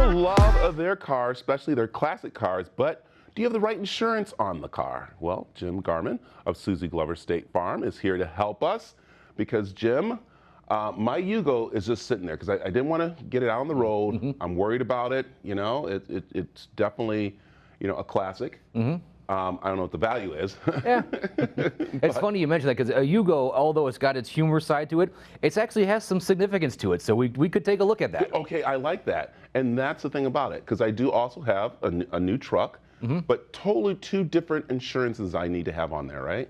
People love their cars, especially their classic cars, but do you have the right insurance on the car? Well, Jim Garman of Suzi Glover State Farm is here to help us because, Jim, my Yugo is just sitting there because I didn't want to get it out on the road. I'm worried about it. You know, it's definitely, you know, a classic. I don't know what the value is. Yeah, it's funny you mentioned that because a Yugo, although it's got its humor side to it, it actually has some significance to it. So we could take a look at that. Okay, I like that. And that's the thing about it, because I do also have a new truck, but totally two different insurances I need to have on there, right?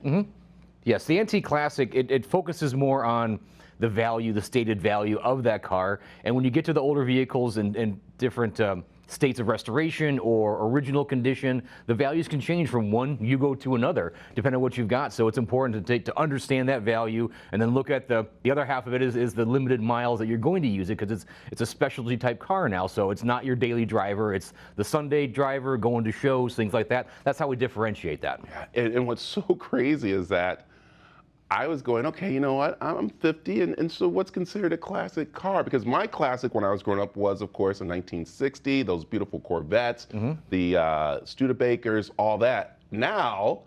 Yes, the NT Classic, it focuses more on the value, the stated value of that car. And when you get to the older vehicles and different states of restoration or original condition, the values can change from one Yugo to another, depending on what you've got. So it's important to understand that value and then look at the other half of it is the limited miles that you're going to use it, because it's a specialty type car now. So it's not your daily driver. It's the Sunday driver going to shows, things like that. That's how we differentiate that. Yeah, and what's so crazy is that I was going, okay, you know what, I'm 50, and so what's considered a classic car? Because my classic when I was growing up was, of course, in 1960, those beautiful Corvettes, the Studebakers, all that. Now,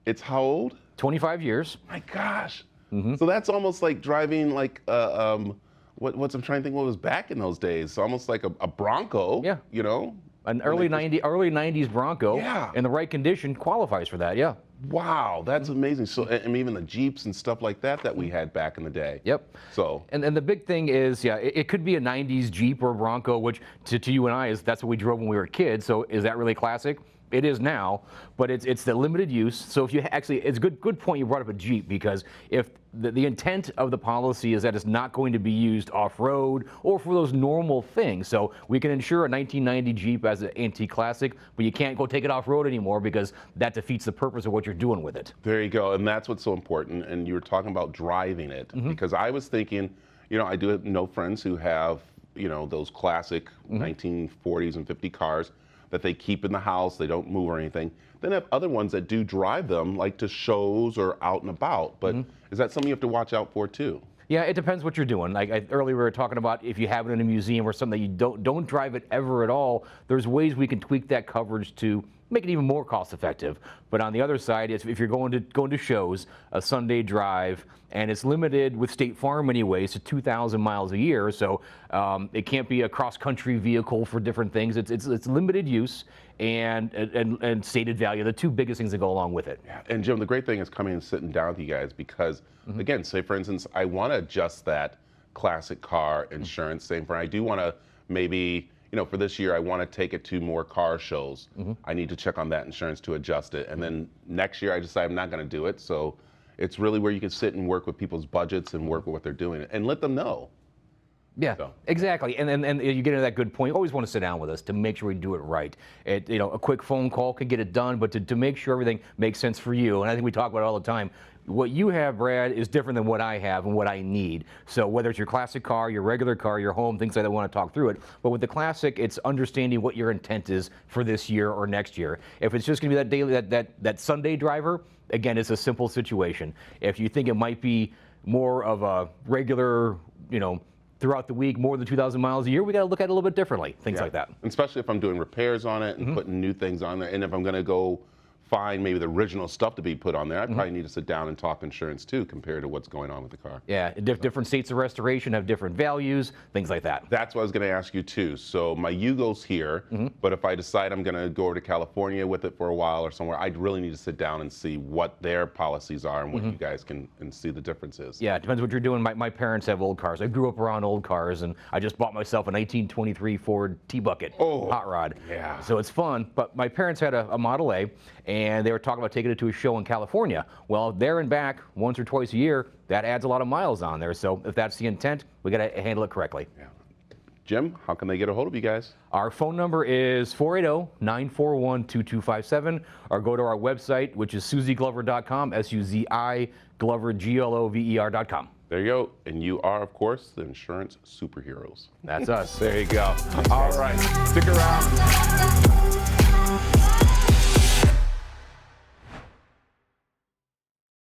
it's how old? 25 years. My gosh. So that's almost like driving like, what's I'm trying to think what was back in those days. So almost like a Bronco, Yeah. you know? An early 90s Bronco, Yeah. in the right condition, qualifies for that, yeah. Wow, that's amazing. So, and even the Jeeps and stuff like that we had back in the day. Yep. So. And the big thing is, yeah, it could be a 90s Jeep or a Bronco, which to you and I that's what we drove when we were kids. So is that really classic? It is now, but it's the limited use. So if you actually, it's a good point you brought up a Jeep, because if the intent of the policy is that it's not going to be used off-road or for those normal things. So we can insure a 1990 Jeep as an antique classic, but you can't go take it off-road anymore because that defeats the purpose of what you're doing with it. There you go, and that's what's so important. And you were talking about driving it, because I was thinking, you know, I do know friends who have, you know, those classic 1940s and 50 cars that they keep in the house, they don't move or anything. Then have other ones that do drive them, like to shows or out and about. But is that something you have to watch out for too? Yeah, it depends what you're doing. Like earlier we were talking about, if you have it in a museum or something that you don't drive it ever at all, there's ways we can tweak that coverage to make it even more cost effective. But on the other side, if you're going to shows, a Sunday drive, and it's limited with State Farm anyways to 2,000 miles a year, so it can't be a cross-country vehicle for different things. It's limited use and stated value, the two biggest things that go along with it. Yeah. And Jim, the great thing is coming and sitting down with you guys, because again, say for instance, I want to adjust that classic car insurance. Same for, I do want to maybe, you know, for this year, I want to take it to more car shows. I need to check on that insurance to adjust it. And then next year, I decide I'm not going to do it. So it's really where you can sit and work with people's budgets and work with what they're doing and let them know. Yeah, So. exactly. And you get into that good point. You always want to sit down with us to make sure we do it right. You know, a quick phone call can get it done, but to make sure everything makes sense for you, and I think we talk about it all the time, what you have, Brad, is different than what I have and what I need. So whether it's your classic car, your regular car, your home, things like that, I want to talk through it. But with the classic, it's understanding what your intent is for this year or next year. If it's just going to be that daily, that Sunday driver, again, it's a simple situation. If you think it might be more of a regular, you know, throughout the week, more than 2,000 miles a year, we got to look at it a little bit differently, things like that. And especially if I'm doing repairs on it and putting new things on there, and if I'm going to go find maybe the original stuff to be put on there, I probably need to sit down and talk insurance too, compared to what's going on with the car. Yeah, different states of restoration have different values, things like that. That's what I was going to ask you too. So my Yugo's here, but if I decide I'm going to go over to California with it for a while or somewhere, I really need to sit down and see what their policies are and what you guys can and see the differences. Yeah, it depends what you're doing. My parents have old cars. I grew up around old cars, and I just bought myself a 1923 Ford T-Bucket hot rod. Yeah. So it's fun, but my parents had a Model A, and they were talking about taking it to a show in California. Well, there and back, once or twice a year, that adds a lot of miles on there. So if that's the intent, we got to handle it correctly. Yeah. Jim, how can they get a hold of you guys? Our phone number is 480-941-2257, or go to our website, which is SuziGlover.com, S-U-Z-I, Glover, G-L-O-V-E-R.com. There you go. And you are, of course, the insurance superheroes. That's us. There you go. All right. Stick around.